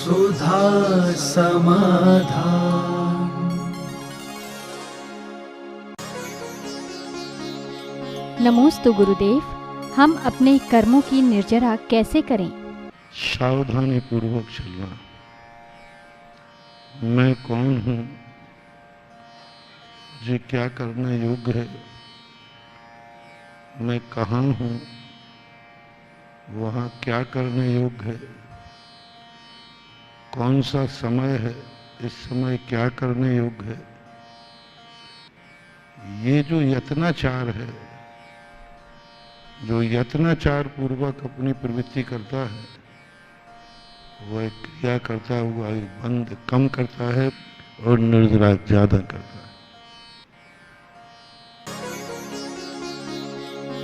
सुधा समाधान। नमोस्तु गुरुदेव, हम अपने कर्मों की निर्जरा कैसे करें? सावधानी पूर्वक चलना। मैं कौन हूँ, मुझे क्या करना योग्य है, मैं कहाँ हूँ, वहाँ क्या करने योग्य है, कौन सा समय है, इस समय क्या करने योग्य है। ये जो यत्नाचार है, जो यत्नाचार पूर्वक अपनी प्रवृत्ति करता है, वह क्रिया करता हुआ बंद कम करता है और निर्जरा ज्यादा करता है।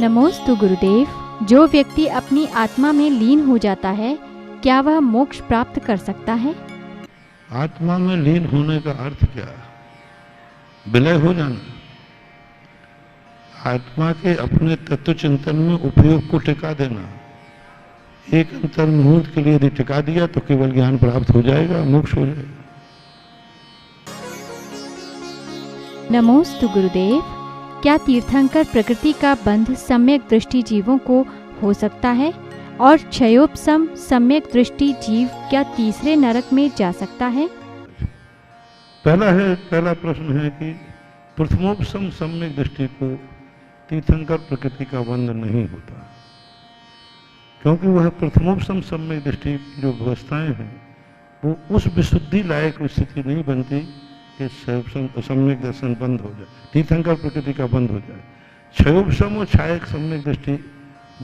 नमोस्तु गुरुदेव, जो व्यक्ति अपनी आत्मा में लीन हो जाता है, क्या वह मोक्ष प्राप्त कर सकता है? आत्मा में लीन होने का अर्थ क्या है? विलय हो जाना। आत्मा के अपने तत्व चिंतन में उपयोग को टिका देना। एक अंतर मुहूर्त के लिए यदि टिका दिया तो केवल ज्ञान प्राप्त हो जाएगा, मोक्ष हो जाएगा। नमोस्तु गुरुदेव, क्या तीर्थंकर प्रकृति का बंध सम्यक दृष्टि जीवों को हो सकता है? और क्षयोपम सम्यक दृष्टि जीव क्या तीसरे नरक में जा सकता है? पहला प्रश्न है कि प्रथमोपम सम्यक दृष्टि को तीर्थंकर प्रकृति का बंध नहीं होता, क्योंकि वह प्रथमोपम सम्यक दृष्टि जो व्यवस्थाएं हैं वो उस विशुद्धि लायक स्थिति नहीं बनती कि सम्यक दर्शन बंद हो जाए, तीर्थंकर प्रकृति का बंद हो जाए। क्षयोपम और छायक सम्यक दृष्टि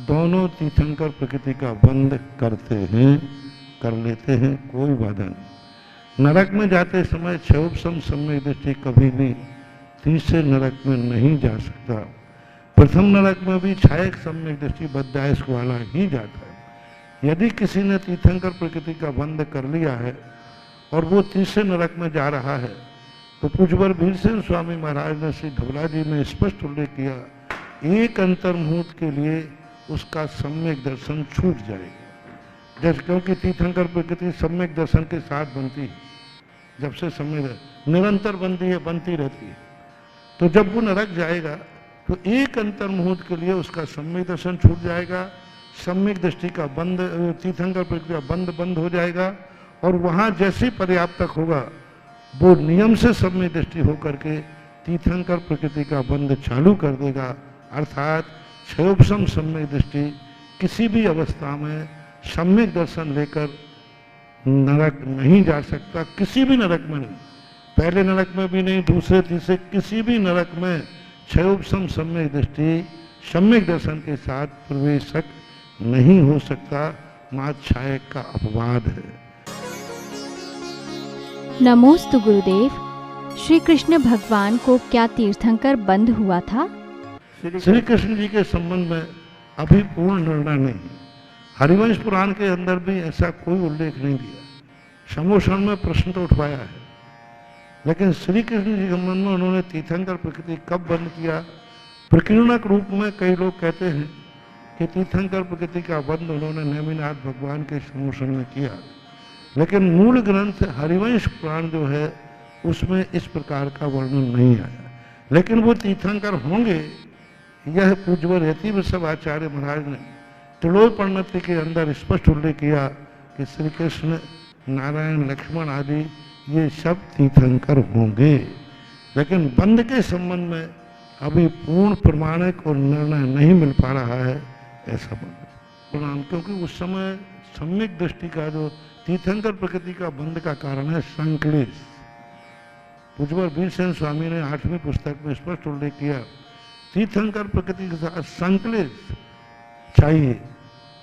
दोनों तीर्थंकर प्रकृति का बंद करते हैं, कर लेते हैं, कोई बाधा नहीं। नरक में जाते समय क्षयोपम सम्यक दृष्टि कभी भी तीसरे नरक में नहीं जा सकता। प्रथम नरक में भी छायक सम्यक दृष्टि बद्धायस वाला ही जाता है। यदि किसी ने तीर्थंकर प्रकृति का बंद कर लिया है और वो तीसरे नरक में जा रहा है, तो पूज्यवर भीमसेन स्वामी महाराज ने श्री धवला जी में स्पष्ट उल्लेख किया, एक अंतर मुहूर्त के लिए उसका सम्यक दर्शन छूट जाएगा। जब क्योंकि तीर्थंकर प्रकृति सम्यक दर्शन के साथ बनती है, जब से सम्यक निरंतर बनती रहती है, तो जब वो नरक जाएगा तो एक अंतर मुहूर्त के लिए उसका सम्यक दर्शन छूट जाएगा, सम्यक दृष्टि का बंद, तीर्थंकर प्रकृति का बंद हो जाएगा। और वहाँ जैसे पर्याप्तक होगा वो नियम से सम्यक दृष्टि होकर के तीर्थंकर प्रकृति का बंद चालू कर देगा। अर्थात क्षयोपम सम्यक दृष्टि किसी भी अवस्था में सम्यक दर्शन लेकर नरक नहीं जा सकता, किसी भी नरक में नहीं, पहले नरक में भी नहीं, दूसरे तीसरे किसी भी नरक में क्षयोपम सम्यक दृष्टि सम्यक दर्शन के साथ प्रवेशक नहीं हो सकता। मात्र छायक का अपवाद है। नमोस्तु गुरुदेव, श्री कृष्ण भगवान को क्या तीर्थंकर बंद हुआ था? श्री कृष्ण जी के संबंध में अभी पूर्ण निर्णय नहीं। हरिवंश पुराण के अंदर भी ऐसा कोई उल्लेख नहीं दिया। समोषण में प्रश्न तो उठवाया है, लेकिन श्री कृष्ण जी के संबंध में उन्होंने तीर्थंकर प्रकृति कब बंद किया? प्रकीर्णक रूप में कई लोग कहते हैं कि तीर्थंकर प्रकृति का बंद उन्होंने नेमिनाथ भगवान के समोषण में किया, लेकिन मूल ग्रंथ हरिवंश पुराण जो है उसमें इस प्रकार का वर्णन नहीं आया। लेकिन वो तीर्थंकर होंगे, यह पूज्यवर यति वृषभ आचार्य महाराज ने त्रिलोकपर्णति के अंदर स्पष्ट उल्लेख किया कि श्री कृष्ण, नारायण, लक्ष्मण आदि ये सब तीर्थंकर होंगे। लेकिन बंद के संबंध में अभी पूर्ण प्रमाणिक और निर्णय नहीं मिल पा रहा है, ऐसा प्रणाम। क्योंकि उस समय सम्यक दृष्टि का जो तीर्थंकर प्रकृति का बंद का कारण है संक्लेश। पूज्यवर भीमसेन स्वामी ने 8वीं पुस्तक में स्पष्ट उल्लेख किया, तीर्थंकर प्रकृति के साथ संक्लेश चाहिए।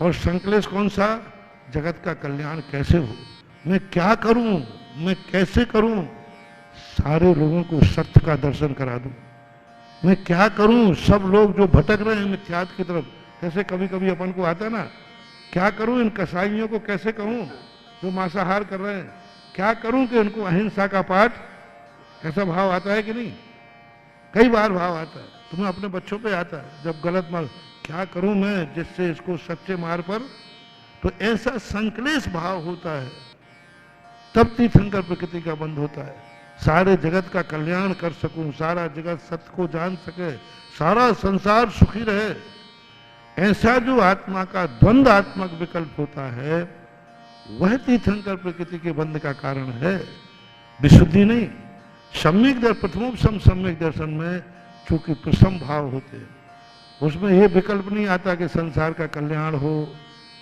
और संक्लेश कौन सा? जगत का कल्याण कैसे हो, मैं क्या करूं, मैं कैसे करूं, सारे लोगों को सत्य का दर्शन करा दूं, मैं क्या करूं, सब लोग जो भटक रहे हैं मिथ्यात्व की तरफ, जैसे कभी कभी अपन को आता ना, क्या करूं इन कसाईयों को, कैसे कहूं जो मांसाहार कर रहे हैं, क्या करूं कि उनको अहिंसा का पाठ, ऐसा भाव आता है कि नहीं? कई बार भाव आता है, तुम्हें अपने बच्चों पे आता है, जब गलत मार्ग, क्या करूं मैं जिससे इसको सच्चे मार्ग पर, तो ऐसा संक्लेश भाव होता है तब तीर्थंकर प्रकृति का बंध होता है। सारे जगत का कल्याण कर सकूं, सारा जगत सत्य को जान सके, सारा संसार सुखी रहे, ऐसा जो आत्मा का द्वंद्वात्मक विकल्प होता है वह तीर्थंकर प्रकृति के बंध का कारण है, विशुद्धि नहीं। सम्यक दर्शन, प्रथमोपसम सम्यक दर्शन में चूंकि प्रसम भाव होते हैं, उसमें यह विकल्प नहीं आता कि संसार का कल्याण हो,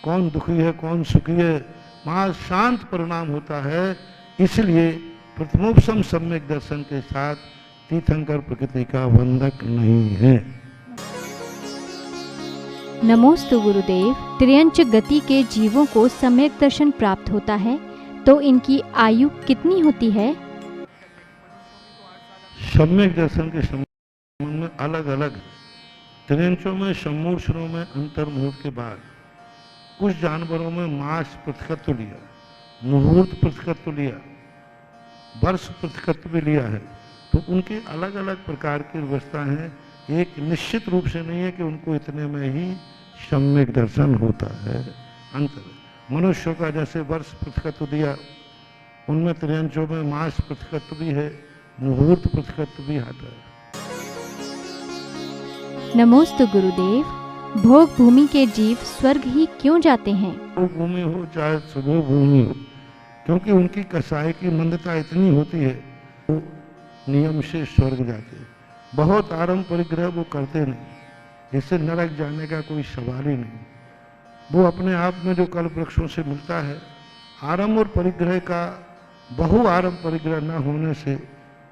कौन दुखी है कौन सुखी है, वहां शांत परिणाम होता है। इसलिए प्रथमोपसम सम्यक दर्शन के साथ तीर्थंकर प्रकृति का बंधक नहीं है। नमोस्तु गुरुदेव। त्रियंच गति के जीवों को सम्यक दर्शन प्राप्त होता है तो इनकी आयु कितनी होती है? सम्यक दर्शन के संबंध में अलग अलग त्रियंचों में सम्मूर्छनों में अंतर मुहूर्त के बाद कुछ जानवरों में मास पृथकत्व लिया, मुहूर्त पृथकत्व लिया, वर्ष पृथकत्व भी लिया है, तो उनके अलग अलग प्रकार की व्यवस्था है। एक निश्चित रूप से नहीं है कि उनको इतने में ही सम्यक दर्शन होता है। अंतर मनुष्यों का जैसे वर्ष पृथकत्व दिया, उनमें त्रियंचों में मास पृथकत्व भी है, मुहूर्त पृथकत्व भी आता है। नमोस्तु गुरुदेव। भोग भूमि के जीव स्वर्ग ही क्यों जाते हैं? भोग भूमि हो चाहे सुभोग भूमि हो, क्योंकि उनकी कसाई की मंदता इतनी होती है, वो नियम से स्वर्ग जाते हैं। बहुत आरंभ परिग्रह वो करते नहीं, जिससे नरक जाने का कोई सवाल ही नहीं। वो अपने आप में जो कल्प वृक्षों से मिलता है, आरंभ और परिग्रह का बहु आरंभ परिग्रह न होने से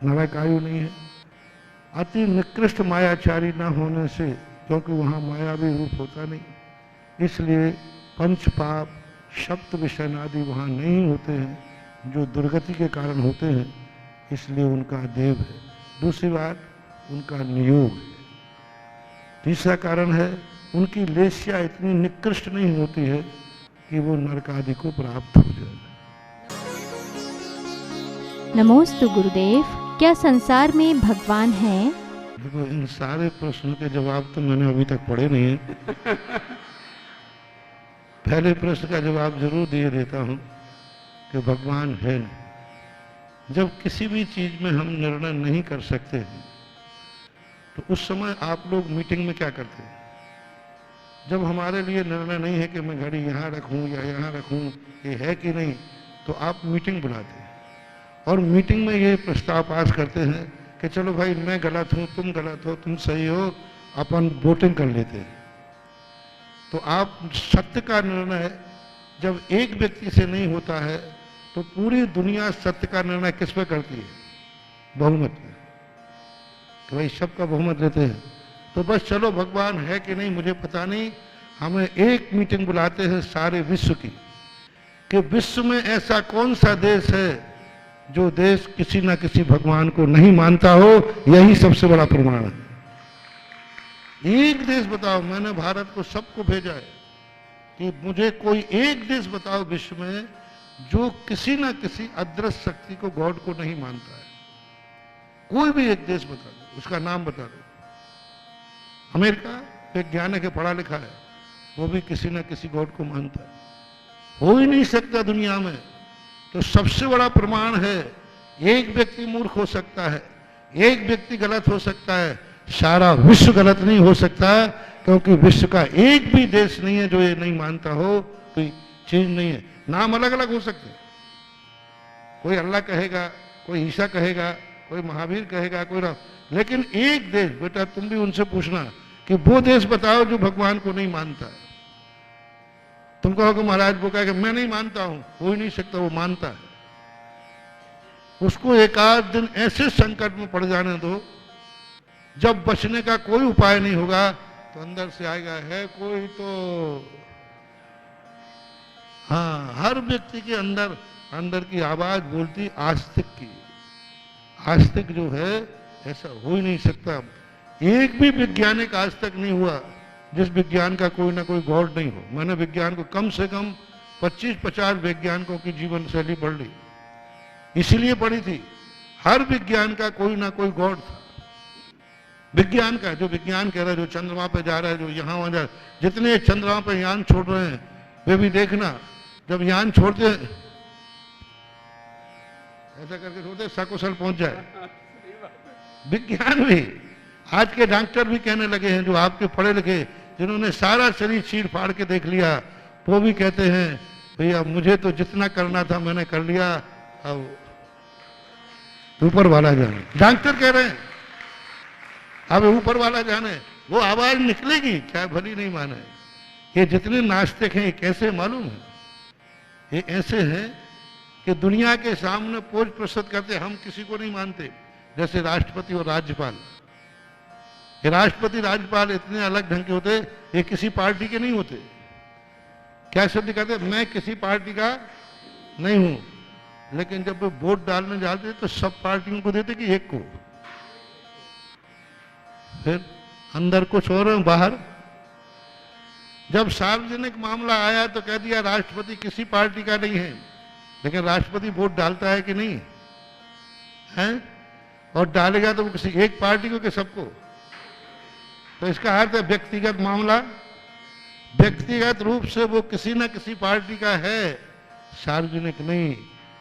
नरक आयु नहीं है। अति निकृष्ट मायाचारी न होने से, क्योंकि वहाँ मायावी रूप होता नहीं, इसलिए पंच पाप शब्द विषय आदि वहाँ नहीं होते हैं जो दुर्गति के कारण होते हैं, इसलिए उनका देव है। दूसरी बात, उनका नियोग है। तीसरा कारण है, उनकी लेस्या इतनी निकृष्ट नहीं होती है कि वो नरक आदि को प्राप्त हो जाए। नमोस्तु गुरुदेव। क्या संसार में भगवान है? देखो, इन सारे प्रश्नों के जवाब तो मैंने अभी तक पढ़े नहीं है। पहले प्रश्न का जवाब जरूर दिए देता हूँ कि भगवान है नहीं। जब किसी भी चीज में हम निर्णय नहीं कर सकते हैं तो उस समय आप लोग मीटिंग में क्या करते हैं? जब हमारे लिए निर्णय नहीं है कि मैं घड़ी यहाँ रखूँ या यहाँ रखूँ, ये है कि नहीं, तो आप मीटिंग बुलाते हैं और मीटिंग में ये प्रस्ताव पास करते हैं कि चलो भाई, मैं गलत हूँ, तुम गलत हो, तुम सही हो, अपन वोटिंग कर लेते हैं। तो आप सत्य का निर्णय जब एक व्यक्ति से नहीं होता है तो पूरी दुनिया सत्य का निर्णय किस पे करती है? बहुमत पे। तो भाई सबका बहुमत लेते हैं, तो बस चलो भगवान है कि नहीं मुझे पता नहीं, हमें एक मीटिंग बुलाते हैं सारे विश्व की कि विश्व में ऐसा कौन सा देश है जो देश किसी ना किसी भगवान को नहीं मानता हो। यही सबसे बड़ा प्रमाण है। एक देश बताओ, मैंने भारत को सबको भेजा है कि मुझे कोई एक देश बताओ विश्व में जो किसी ना किसी अदृश्य शक्ति को, गॉड को नहीं मानता है। कोई भी एक देश बता दो, उसका नाम बता दो। अमेरिका वैज्ञानिक है, पढ़ा लिखा है, वो भी किसी ना किसी गॉड को मानता है। हो ही नहीं सकता दुनिया में। तो सबसे बड़ा प्रमाण है, एक व्यक्ति मूर्ख हो सकता है, एक व्यक्ति गलत हो सकता है, सारा विश्व गलत नहीं हो सकता, क्योंकि विश्व का एक भी देश नहीं है जो ये नहीं मानता हो कोई चीज नहीं है। नाम अलग अलग हो सकते हैं, कोई अल्लाह कहेगा, कोई ईसा कहेगा, कोई महावीर कहेगा, कोई राम, लेकिन एक देश, बेटा तुम भी उनसे पूछना कि वो देश बताओ जो भगवान को नहीं मानता है। तुम कहोगे महाराज वो कहेगा मैं नहीं मानता हूं, हो ही नहीं सकता, वो मानता है। उसको एक आध दिन ऐसे संकट में पड़ जाने दो जब बचने का कोई उपाय नहीं होगा, तो अंदर से आएगा है कोई तो। हाँ, हर व्यक्ति के अंदर अंदर की आवाज बोलती आस्तिक की। आस्तिक जो है ऐसा हो ही नहीं सकता। एक भी वैज्ञानिक आज तक नहीं हुआ जिस विज्ञान का कोई ना कोई गॉड नहीं हो। मैंने विज्ञान को कम से कम 25-50 वैज्ञानिकों की जीवन शैली पढ़ ली, इसीलिए पढ़ी थी। हर विज्ञान का कोई ना कोई गॉड था। विज्ञान का जो विज्ञान कह रहा है, जो चंद्रमा पे जा रहा है, जो यहाँ वहां जा रहा है, जितने चंद्रमा पे यान छोड़ रहे हैं वे भी देखना, जब यान छोड़ते हैं ऐसा करके सोचते सकुशल पहुंच जाए। विज्ञान भी, आज के डॉक्टर भी कहने लगे हैं, जो आपके पढ़े लिखे जिन्होंने सारा शरीर चीर फाड़ के देख लिया, वो भी कहते हैं भैया मुझे तो जितना करना था मैंने कर लिया, अब ऊपर वाला जाने। डॉक्टर कह रहे हैं अब ऊपर वाला जाने, वो आवाज निकलेगी क्या भली नहीं माने। ये जितने नास्तिक हैं ये कैसे मालूम है, ये ऐसे हैं कि दुनिया के सामने पोज प्रस्तुत करते, हम किसी को नहीं मानते। जैसे राष्ट्रपति और राज्यपाल, ये राष्ट्रपति राज्यपाल इतने अलग ढंग के होते, ये किसी पार्टी के नहीं होते। क्या शब्द कहते, मैं किसी पार्टी का नहीं हूं, लेकिन जब वो वोट डालने जाते तो सब पार्टियों को देते कि एक को, फिर अंदर कुछ और बाहर। जब सार्वजनिक मामला आया तो कह दिया राष्ट्रपति किसी पार्टी का नहीं है, लेकिन राष्ट्रपति वोट डालता है कि नहीं है, और डालेगा तो वो किसी एक पार्टी को कि सबको। तो इसका अर्थ है व्यक्तिगत मामला, व्यक्तिगत रूप से वो किसी न किसी पार्टी का है, सार्वजनिक नहीं।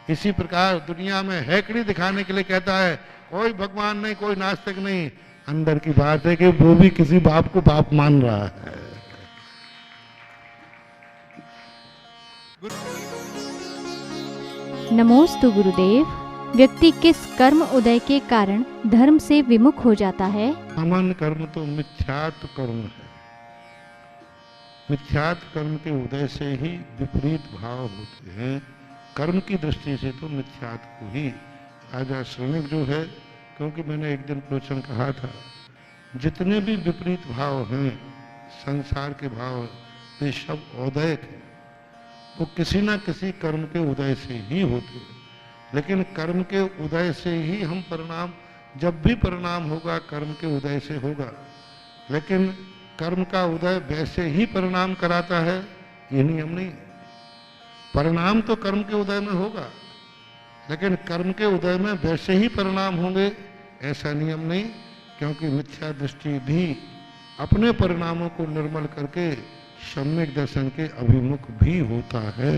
इसी प्रकार दुनिया में हैकड़ी दिखाने के लिए कहता है कोई भगवान नहीं, कोई नास्तिक नहीं, अंदर की बात है कि वो भी किसी बाप को बाप मान रहा है। नमोस्तु गुरुदेव। व्यक्ति किस कर्म उदय के कारण धर्म से विमुख हो जाता है? सामान्य कर्म तो मिथ्यात्व कर्म है। मिथ्यात्व कर्म के उदय से ही विपरीत भाव होते हैं। कर्म की दृष्टि से तो मिथ्यात्व को ही राजा श्रमिक जो है, क्योंकि मैंने एक दिन प्रवचन कहा था, जितने भी विपरीत भाव हैं संसार के भाव, वे सब औदयक हैं, वो किसी ना किसी कर्म के उदय से ही होते हैं। लेकिन कर्म के उदय से ही हम परिणाम, जब भी परिणाम होगा कर्म के उदय से होगा, लेकिन कर्म का उदय वैसे ही परिणाम कराता है ये नियम नहीं है। परिणाम तो कर्म के उदय में होगा, लेकिन कर्म के उदय में वैसे ही परिणाम होंगे ऐसा नियम नहीं, क्योंकि मिथ्या दृष्टि भी अपने परिणामों को निर्मल करके सम्यक दर्शन के अभिमुख भी होता है।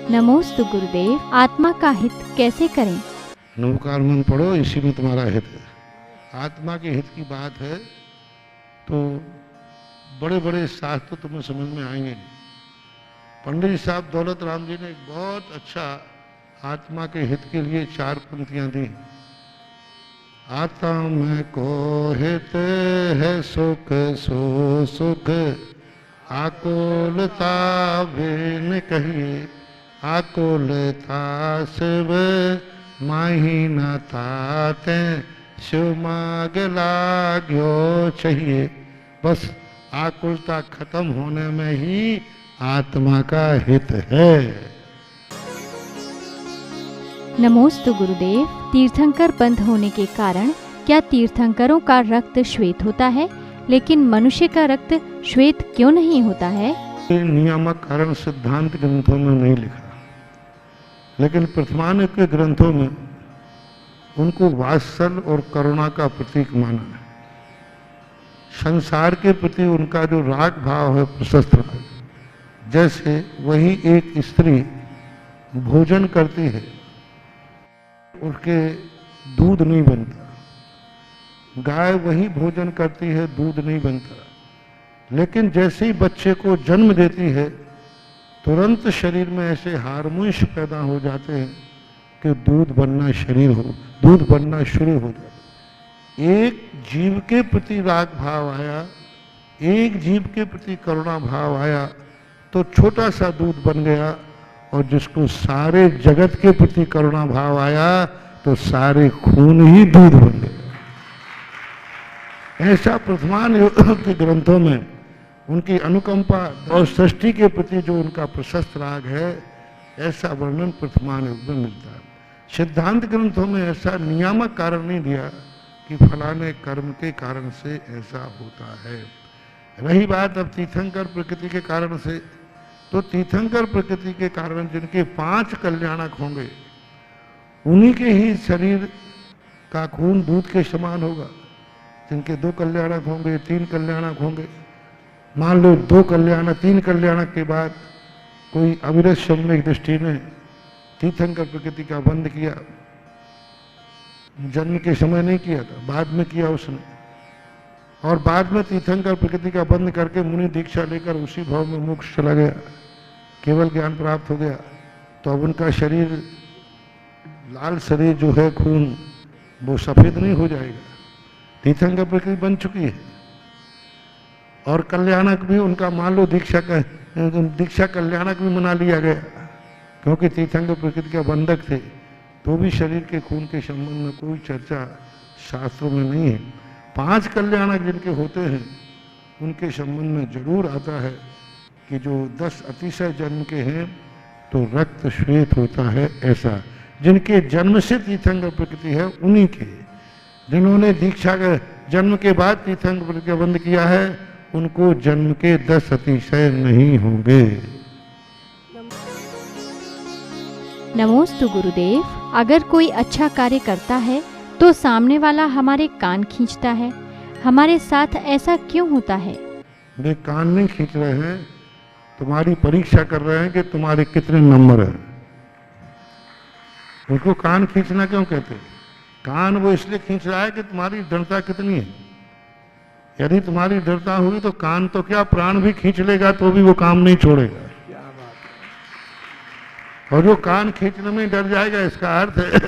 नमोस्तु गुरुदेव। आत्मा का हित कैसे करें? नवकार मन पढ़ो, इसी में तुम्हारा हित है। आत्मा के हित की बात है तो बड़े बड़े शास्त्र तुम्हें समझ में आएंगे नहीं। पंडित साहब दौलत राम जी ने एक बहुत अच्छा आत्मा के हित के लिए 4 पंक्तियां दी। आत्मा को हित है सुख सो सुख, आकुलता बिन कहिए, आकुलता शिव माही न ताते, शिव माग लाग्यो चाहिए। बस आकुलता खत्म होने में ही आत्मा का हित है। नमोस्तु गुरुदेव। तीर्थंकर बंद होने के कारण क्या तीर्थंकरों का रक्त श्वेत होता है, लेकिन मनुष्य का रक्त श्वेत क्यों नहीं होता है? नियामक कारण सिद्धांत ग्रंथों में नहीं लिखा, लेकिन प्रथमानिक के ग्रंथों में उनको वात्सल और करुणा का प्रतीक माना है। संसार के प्रति उनका जो राग भाव है प्रशस्त है। जैसे वही एक स्त्री भोजन करती है, उसके दूध नहीं बनता, गाय वही भोजन करती है, दूध नहीं बनता, लेकिन जैसे ही बच्चे को जन्म देती है तुरंत शरीर में ऐसे हार्मोन्स पैदा हो जाते हैं कि दूध बनना शुरू हो जाता। एक जीव के प्रति राग भाव आया, एक जीव के प्रति करुणा भाव आया तो छोटा सा दूध बन गया, और जिसको सारे जगत के प्रति करुणा भाव आया तो सारे खून ही दूध बन गए। ऐसा प्रथमान योग के ग्रंथों में उनकी अनुकंपा और सृष्टि के प्रति जो उनका प्रशस्त राग है, ऐसा वर्णन प्रथमान योग में मिलता है। सिद्धांत ग्रंथों में ऐसा नियामक कारण नहीं दिया कि फलाने कर्म के कारण से ऐसा होता है। रही बात अब तीर्थंकर प्रकृति के कारण से, तो तीर्थंकर प्रकृति के कारण जिनके 5 कल्याणक होंगे उन्हीं के ही शरीर का खून दूध के समान होगा। जिनके 2 कल्याणक होंगे, 3 कल्याणक होंगे, मान लो 2 कल्याणक 3 कल्याणक के बाद कोई अविरत सम्यक दृष्टि ने तीर्थंकर प्रकृति का बंद किया, जन्म के समय नहीं किया था, बाद में किया उसने, और बाद में तीर्थंकर प्रकृति का बंद करके मुनि दीक्षा लेकर उसी भाव में मोक्ष चला गया, केवल ज्ञान प्राप्त हो गया, तो अब उनका शरीर, लाल शरीर जो है खून, वो सफेद नहीं हो जाएगा। तीर्थंकर प्रकृति बन चुकी है। और कल्याणक भी उनका मान लो दीक्षा कल्याणक भी मना लिया गया, क्योंकि तीर्थंकर प्रकृति के बंधक थे, तो भी शरीर के खून के संबंध में कोई चर्चा शास्त्रों में नहीं है। 5 कल्याणक जिनके होते हैं उनके संबंध में जरूर आता है कि जो 10 अतिशय जन्म के हैं तो रक्त श्वेत होता है, ऐसा जिनके जन्म से तीर्थंकर प्रकृति है उन्हीं के। जिन्होंने दीक्षा के जन्म के बाद तीर्थंकर प्रकृति का बंध किया है उनको जन्म के 10 अतिशय नहीं होंगे। नमोस्तु गुरुदेव। अगर कोई अच्छा कार्य करता है तो सामने वाला हमारे कान खींचता है, हमारे साथ ऐसा क्यों होता है? वे कान नहीं खींच रहे हैं, तुम्हारी परीक्षा कर रहे हैं कि तुम्हारे कितने नंबर हैं। उनको कान खींचना क्यों कहते हैं? कान वो इसलिए खींच रहा है कि तुम्हारी दृढ़ता कितनी है। यदि तुम्हारी दृढ़ता होगी तो कान तो क्या, प्राण भी खींच लेगा तो भी वो काम नहीं छोड़ेगा। और जो कान खींचने में डर जाएगा, इसका अर्थ है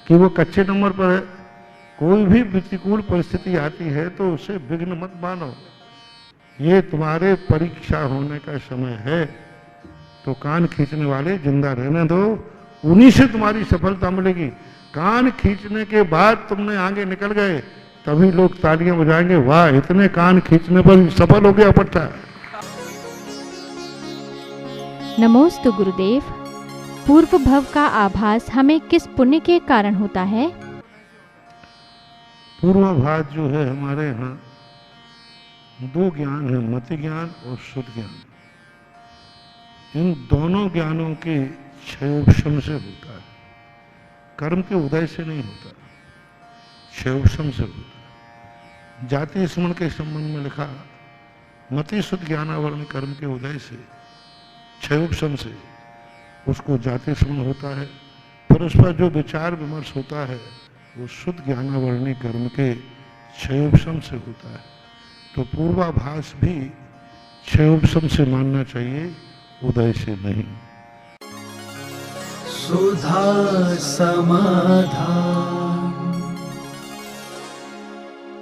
कि वो कच्चे नंबर पर है। कोई भी प्रतिकूल परिस्थिति आती है तो उसे विघ्न मत मानो, ये तुम्हारे परीक्षा होने का समय है। तो कान खींचने वाले जिंदा रहने दो, उन्हीं से तुम्हारी सफलता मिलेगी। कान खींचने के बाद तुमने आगे निकल गए तभी लोग तालियां बजाएंगे, वाह इतने कान खींचने पर सफल हो गया पट्टा। नमोस्तु गुरुदेव। पूर्व भव का आभास हमें किस पुण्य के कारण होता है? पूर्वाभास जो है हमारे यहाँ 2 ज्ञान है, मति ज्ञान और शुद्ध ज्ञान। इन दोनों ज्ञानों के क्षयोपशम से होता है, कर्म के उदय से नहीं होता, क्षयोपशम से होता है। जाति स्मरण के संबंध में लिखा, मति शुद्ध ज्ञानावरण कर्म के उदय से, क्षयोपशम से उसको जाति स्मरण होता है। फिर उस पर जो विचार विमर्श होता है वो शुद्ध ज्ञानावरणी कर्म के क्षयोपशम से होता है। तो पूर्वाभास भी क्षयोपशम से मानना चाहिए, उदय से नहीं। सुधा समाधान